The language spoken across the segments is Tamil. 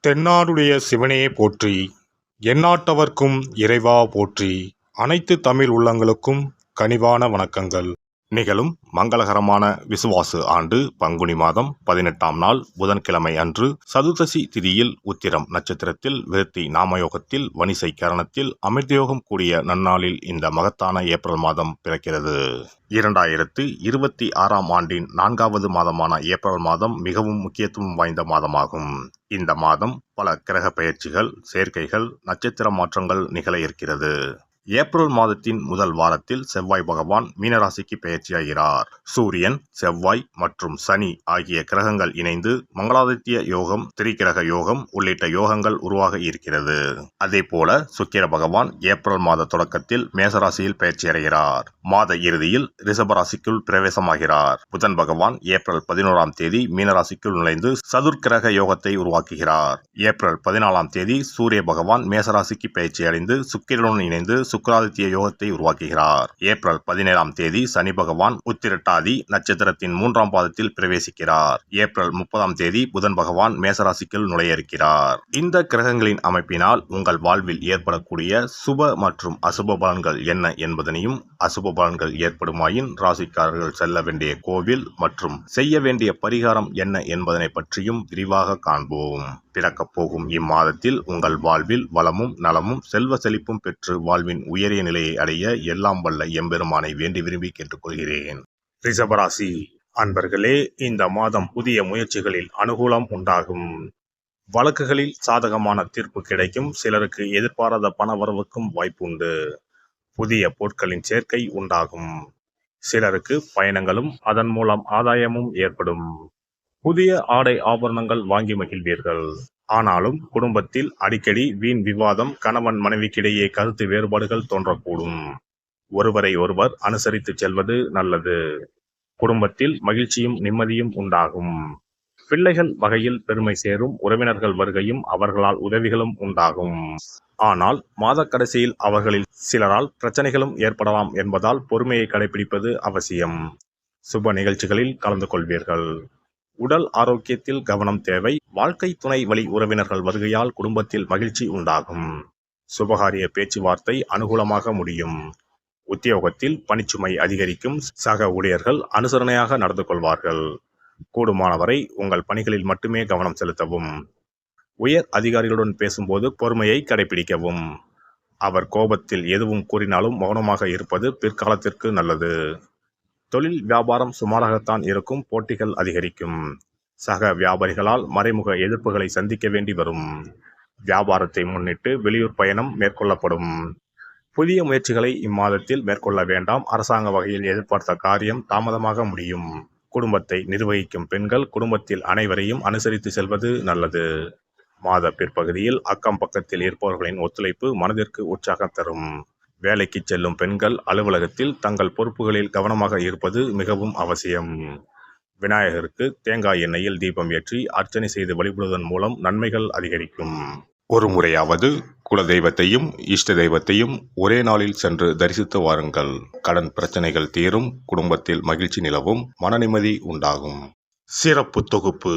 தென்னாடுடைய சிவனே போற்றி, எந்நாட்டவர்க்கும் இறைவா போற்றி, அனைத்து தமிழ் உள்ளங்களுக்கும் கனிவான வணக்கங்கள். நிகழும் மங்களகரமான விசுவாசு ஆண்டு பங்குனி மாதம் 18ஆம் நாள் புதன்கிழமை அன்று சதுர்தசி திதியில் உத்திரம் நட்சத்திரத்தில் விருத்தி நாமயோகத்தில் வணிசை கரணத்தில் அமிர்தயோகம் கூடிய நன்னாளில் இந்த மகத்தான ஏப்ரல் மாதம் பிறக்கிறது. 2026ஆம் ஆண்டின் 4வது மாதமான ஏப்ரல் மாதம் மிகவும் முக்கியத்துவம் வாய்ந்த மாதமாகும். இந்த மாதம் பல கிரக பெயர்ச்சிகள், சேர்க்கைகள், நட்சத்திர மாற்றங்கள் நிகழ இருக்கிறது. ஏப்ரல் மாதத்தின் முதல் வாரத்தில் செவ்வாய் பகவான் மீனராசிக்கு பெயர்ச்சியாகிறார். சூரியன், செவ்வாய் மற்றும் சனி ஆகிய கிரகங்கள் இணைந்து மங்களாதித்ய யோகம், திரிகிரக யோகம் உள்ளிட்ட யோகங்கள் உருவாக இருக்கிறது. அதே போல சுக்கிர பகவான் ஏப்ரல் மாத தொடக்கத்தில் மேசராசியில் பெயர்ச்சியடைகிறார். மாத இறுதியில் ரிஷபராசிக்குள் பிரவேசமாகிறார். புதன் பகவான் ஏப்ரல் 11ஆம் தேதி மீனராசிக்குள் நுழைந்து சதுர்கிரக யோகத்தை உருவாக்குகிறார். ஏப்ரல் 14ஆம் தேதி சூரிய பகவான் மேசராசிக்கு பெயர்ச்சியடைந்து சுக்கிரனுடன் இணைந்து சுக்கிராதித்ய யோகத்தை உருவாக்குகிறார். ஏப்ரல் 17ஆம் தேதி சனி பகவான் உத்திரட்டாதி நட்சத்திரத்தின் 3ஆம் பாதத்தில் பிரவேசிக்கிறார். ஏப்ரல் 30ஆம் தேதி புதன் பகவான் மேசராசிக்குள் நுழைய இருக்கிறார். இந்த கிரகங்களின் அமைப்பினால் உங்கள் வாழ்வில் ஏற்படக்கூடிய சுப மற்றும் அசுப பலன்கள் என்ன என்பதனையும், அசுப பலன்கள் ஏற்படுமாயின் ராசிக்காரர்கள் செல்ல வேண்டிய கோவில் மற்றும் செய்ய வேண்டிய பரிகாரம் என்ன என்பதனை பற்றியும் விரிவாக காண்போம். பிறக்கப் போகும் இம்மாதத்தில் உங்கள் வாழ்வில் வளமும் நலமும் செல்வ செழிப்பும் பெற்று வாழ்வின் உயரிய நிலையை அடைய எல்லாம் வல்ல எம்பெருமானை வேண்டி விரும்பி கேட்டுக்கொள்கிறேன். ரிஷபராசி அன்பர்களே, இந்த மாதம் புதிய முயற்சிகளில் அனுகூலம் உண்டாகும். வழக்குகளில் சாதகமான தீர்ப்பு கிடைக்கும். சிலருக்கு எதிர்பாராத பண வரவுக்கும் வாய்ப்புண்டு. புதிய பொருட்களின் சேர்க்கை உண்டாகும். சிலருக்கு பயணங்களும் அதன் மூலம் ஆதாயமும் ஏற்படும். புதிய ஆடை ஆபரணங்கள் வாங்கி மகிழ்வீர்கள். ஆனாலும் குடும்பத்தில் அடிக்கடி வீண் விவாதம், கணவன் மனைவிக்கிடையே கருத்து வேறுபாடுகள் தோன்றக்கூடும். ஒருவரை ஒருவர் அனுசரித்து செல்வது நல்லது. குடும்பத்தில் மகிழ்ச்சியும் நிம்மதியும் உண்டாகும். பிள்ளைகள் வகையில் பெருமை சேரும். உறவினர்கள் வருகையும் அவர்களால் உதவிகளும் உண்டாகும். ஆனால் மாத கடைசியில் அவர்களில் சிலரால் பிரச்சனைகளும் ஏற்படலாம் என்பதால் பொறுமையை கடைபிடிப்பது அவசியம். சுப நிகழ்ச்சிகளில் கலந்து கொள்வீர்கள். உடல் ஆரோக்கியத்தில் கவனம் தேவை. வாழ்க்கை துணை வழி உறவினர்கள் வருகையால் குடும்பத்தில் மகிழ்ச்சி உண்டாகும். சுபகாரிய பேச்சுவார்த்தை அனுகூலமாக முடியும். உத்தியோகத்தில் பணிச்சுமை அதிகரிக்கும். சக ஊழியர்கள் அனுசரணையாக நடந்து கொள்வார்கள். கூடுமானவரை உங்கள் பணிகளில் மட்டுமே கவனம் செலுத்தவும். உயர் அதிகாரிகளுடன் பேசும்போது பொறுமையை கடைபிடிக்கவும். அவர் கோபத்தில் எதுவும் கூறினாலும் மௌனமாக இருப்பது பிற்காலத்திற்கு நல்லது. தொழில் வியாபாரம் சுமாராகத்தான் இருக்கும். போட்டிகள் அதிகரிக்கும். சக வியாபாரிகளால் மறைமுக எதிர்ப்புகளை சந்திக்க வேண்டி வரும். வியாபாரத்தை முன்னிட்டு வெளியூர் பயணம் மேற்கொள்ளப்படும். புதிய முயற்சிகளை இம்மாதத்தில் மேற்கொள்ள வேண்டாம். அரசாங்க வகையில் எதிர்பார்த்த காரியம் தாமதமாக முடியும். குடும்பத்தை நிர்வகிக்கும் பெண்கள் குடும்பத்தில் அனைவரையும் அனுசரித்து செல்வது நல்லது. மாத பிற்பகுதியில் அக்கம் பக்கத்தில் இருப்பவர்களின் ஒத்துழைப்பு மனதிற்கு உற்சாகம் தரும். வேலைக்கு செல்லும் பெண்கள் அலுவலகத்தில் தங்கள் பொறுப்புகளில் கவனமாக இருப்பது மிகவும் அவசியம். விநாயகருக்கு தேங்காய் எண்ணெயில் தீபம் ஏற்றி அர்ச்சனை செய்து வழிபடுவதன் மூலம் நன்மைகள் அதிகரிக்கும். ஒரு முறையாவது குல தெய்வத்தையும் இஷ்ட தெய்வத்தையும் ஒரே நாளில் சென்று தரிசித்து வாருங்கள். கடன் பிரச்சனைகள் தீரும். குடும்பத்தில் மகிழ்ச்சி நிலவும். மன நிம்மதி உண்டாகும். சிறப்பு தொகுப்பு.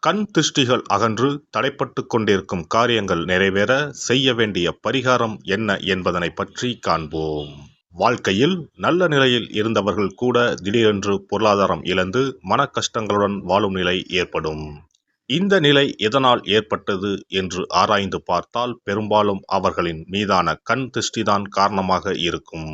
கண் திருஷ்டிகள் அகன்று தடைப்பட்டு கொண்டிருக்கும் காரியங்கள் நிறைவேற செய்ய வேண்டிய பரிகாரம் என்ன என்பதனை பற்றி காண்போம். வாழ்க்கையில் நல்ல நிலையில் இருந்தவர்கள் கூட திடீரென்று பொருளாதாரம் இழந்து மன கஷ்டங்களுடன் வாழும் நிலை ஏற்படும். இந்த நிலை எதனால் ஏற்பட்டது என்று ஆராய்ந்து பார்த்தால் பெரும்பாலும் அவர்களின் மீதான கண் திருஷ்டிதான் காரணமாக இருக்கும்.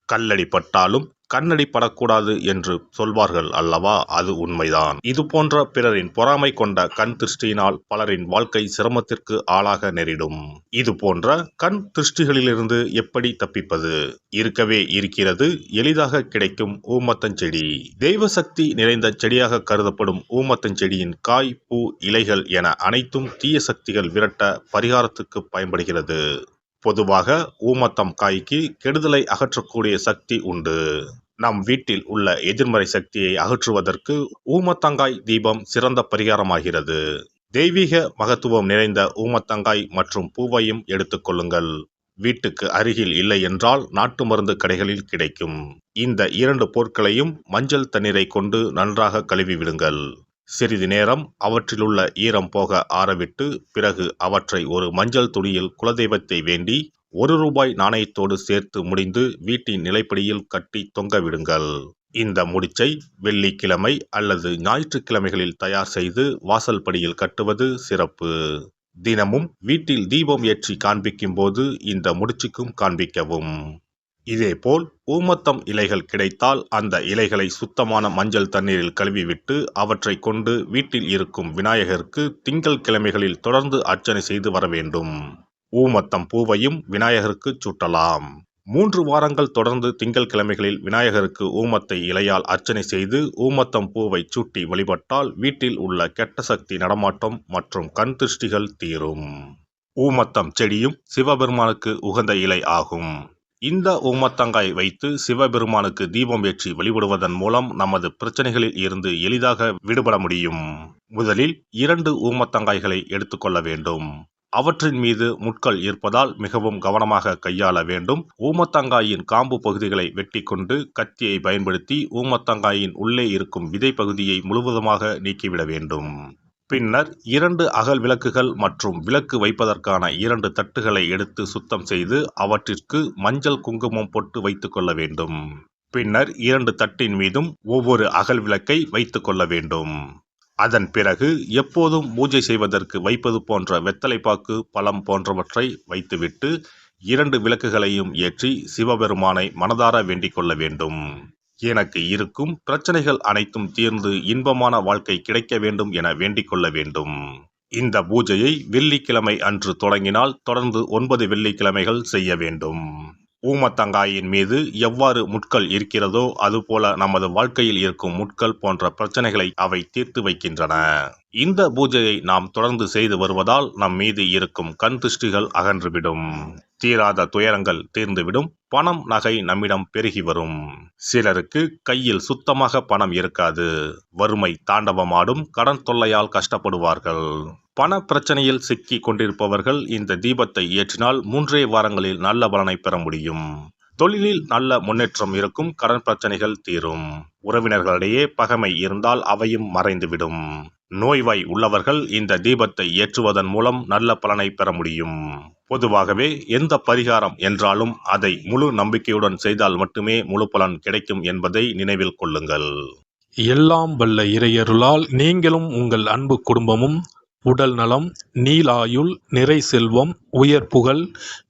கல்லடி பட்டாலும் கண்ணடி படக்கூடாது என்று சொல்வார்கள் அல்லவா, அது உண்மைதான். இது போன்ற பிறரின் பொறாமை கொண்ட கண் திருஷ்டியினால் பலரின் வாழ்க்கை சிரமத்திற்கு ஆளாக நேரிடும். இது போன்ற கண் திருஷ்டிகளிலிருந்து எப்படி தப்பிப்பது? இருக்கவே இருக்கிறது எளிதாக கிடைக்கும் ஊமத்தஞ்செடி. தெய்வ சக்தி நிறைந்த செடியாக கருதப்படும் ஊமத்தஞ்செடியின் காய், பூ, இலைகள் என அனைத்தும் தீய சக்திகள் விரட்ட பரிகாரத்துக்கு பயன்படுகிறது. பொதுவாக ஊமத்தம் காய்க்கு கெடுதலை அகற்றக்கூடிய சக்தி உண்டு. நம் வீட்டில் உள்ள எதிர்மறை சக்தியை அகற்றுவதற்கு ஊமத்தங்காய் தீபம் சிறந்த பரிகாரமாகிறது. தெய்வீக மகத்துவம் நிறைந்த ஊமத்தங்காய் மற்றும் பூவையும் எடுத்துக்கொள்ளுங்கள். வீட்டுக்கு அருகில் இல்லை என்றால் நாட்டு மருந்து கடைகளில் கிடைக்கும். இந்த 2 பொருட்களையும் மஞ்சள் தண்ணீரை கொண்டு நன்றாக கழுவி விடுங்கள். சிறிது நேரம் அவற்றிலுள்ள ஈரம் போக ஆறவிட்டு பிறகு அவற்றை ஒரு மஞ்சள் துணியில் குலதெய்வத்தை வேண்டி ₹1 நாணயத்தோடு சேர்த்து முடிந்து வீட்டின் நிலைப்படியில் கட்டி தொங்கவிடுங்கள். இந்த முடிச்சை வெள்ளிக்கிழமை அல்லது ஞாயிற்றுக்கிழமைகளில் தயார் செய்து வாசல் படியில் கட்டுவது சிறப்பு. தினமும் வீட்டில் தீபம் ஏற்றி காண்பிக்கும் போது இந்த முடிச்சுக்கும் காண்பிக்கவும். இதேபோல் ஊமத்தம் இலைகள் கிடைத்தால் அந்த இலைகளை சுத்தமான மஞ்சள் தண்ணீரில் கழுவிவிட்டு அவற்றை கொண்டு வீட்டில் இருக்கும் விநாயகருக்கு திங்கள் கிழமைகளில் தொடர்ந்து அர்ச்சனை செய்து வர வேண்டும். ஊமத்தம் பூவையும் விநாயகருக்கு சூட்டலாம். 3 வாரங்கள் தொடர்ந்து திங்கள் கிழமைகளில் விநாயகருக்கு ஊமத்தை இலையால் அர்ச்சனை செய்து ஊமத்தம் பூவை சூட்டி வழிபட்டால் வீட்டில் உள்ள கெட்ட சக்தி நடமாட்டம் மற்றும் கண் திருஷ்டிகள் தீரும். ஊமத்தம் செடியும் சிவபெருமானுக்கு உகந்த இலை ஆகும். இந்த ஊமத்தங்காய் வைத்து சிவபெருமானுக்கு தீபம் ஏற்றி வழிபடுவதன் மூலம் நமது பிரச்சனைகளில் இருந்து எளிதாக விடுபட முடியும். முதலில் 2 ஊமத்தங்காய்களை எடுத்துக்கொள்ள வேண்டும். அவற்றின் மீது முட்கள் இருப்பதால் மிகவும் கவனமாக கையாள வேண்டும். ஊமத்தங்காயின் காம்பு பகுதிகளை வெட்டி கொண்டு கத்தியை பயன்படுத்தி ஊமத்தங்காயின் உள்ளே இருக்கும் விதை பகுதியை முழுவதுமாக நீக்கிவிட வேண்டும். பின்னர் 2 அகல் விளக்குகள் மற்றும் விளக்கு வைப்பதற்கான 2 தட்டுகளை எடுத்து சுத்தம் செய்து அவற்றிற்கு மஞ்சள் குங்குமம் போட்டு வைத்துக் கொள்ள வேண்டும். பின்னர் 2 தட்டின் மீதும் ஒவ்வொரு அகல் விளக்கை வைத்துக் கொள்ள வேண்டும். அதன் பிறகு எப்போதும் பூஜை செய்வதற்கு வைப்பது போன்ற வெத்தலைப்பாக்கு, பழம் போன்றவற்றை வைத்துவிட்டு 2 விளக்குகளையும் ஏற்றி சிவபெருமானை மனதார வேண்டிக் கொள்ள வேண்டும். எனக்கு இருக்கும் பிரச்சனைகள் அனைத்தும் தீர்ந்து இன்பமான வாழ்க்கை கிடைக்க வேண்டும் என வேண்டிக் கொள்ள வேண்டும். இந்த பூஜையை வெள்ளிக்கிழமை அன்று தொடங்கினால் தொடர்ந்து 9 வெள்ளிக்கிழமைகள் செய்ய வேண்டும். ஊமத்தங்காயின் மீது எவ்வாறு முட்கள் இருக்கிறதோ அதுபோல நமது வாழ்க்கையில் இருக்கும் முட்கள் போன்ற பிரச்சனைகளை அவை தீர்த்து வைக்கின்றன. இந்த பூஜையை நாம் தொடர்ந்து செய்து வருவதால் நம் மீது இருக்கும் கண் திருஷ்டிகள் அகன்றுவிடும். தீராத துயரங்கள் தீர்ந்துவிடும். பணம், நகை நம்மிடம் பெருகி வரும். சிலருக்கு கையில் சுத்தமாக பணம் இருக்காது. வறுமை தாண்டவமாடும். கடன் தொல்லையால் கஷ்டப்படுவார்கள். பண பிரச்சனையில் சிக்கி கொண்டிருப்பவர்கள் இந்த தீபத்தை ஏற்றினால் 3 வாரங்களில் நல்ல பலனை பெற முடியும். தொழிலில் நல்ல முன்னேற்றம் இருக்கும். கடன் பிரச்சனைகள் தீரும். உறவினர்களிடையே பகைமை இருந்தால் அவையும் மறைந்துவிடும். நோய்வாய் உள்ளவர்கள் இந்த தீபத்தை ஏற்றுவதன் மூலம் நல்ல பலனை பெற முடியும். பொதுவாகவே எந்த பரிகாரம் என்றாலும் அதை முழு நம்பிக்கையுடன் செய்தால் மட்டுமே முழு பலன் கிடைக்கும் என்பதை நினைவில் கொள்ளுங்கள். எல்லாம் வல்ல இறையருளால் நீங்களும் உங்கள் அன்பு குடும்பமும் உடல் நலம், நீலாயுள், நிறை செல்வம், உயர் புகழ்,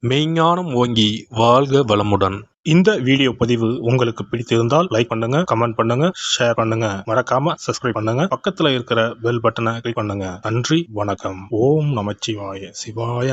மெய்ஞானம் ஓங்கி வாழ்க வளமுடன். இந்த வீடியோ பதிவு உங்களுக்கு பிடித்திருந்தால் லைக் பண்ணுங்க, கமெண்ட் பண்ணுங்க, ஷேர் பண்ணுங்க. மறக்காம சப்ஸ்கிரைப் பண்ணுங்க. பக்கத்துல இருக்கிற பெல் பட்டனை கிளிக் பண்ணுங்க. நன்றி, வணக்கம். ஓம் நமச்சிவாய. சிவாய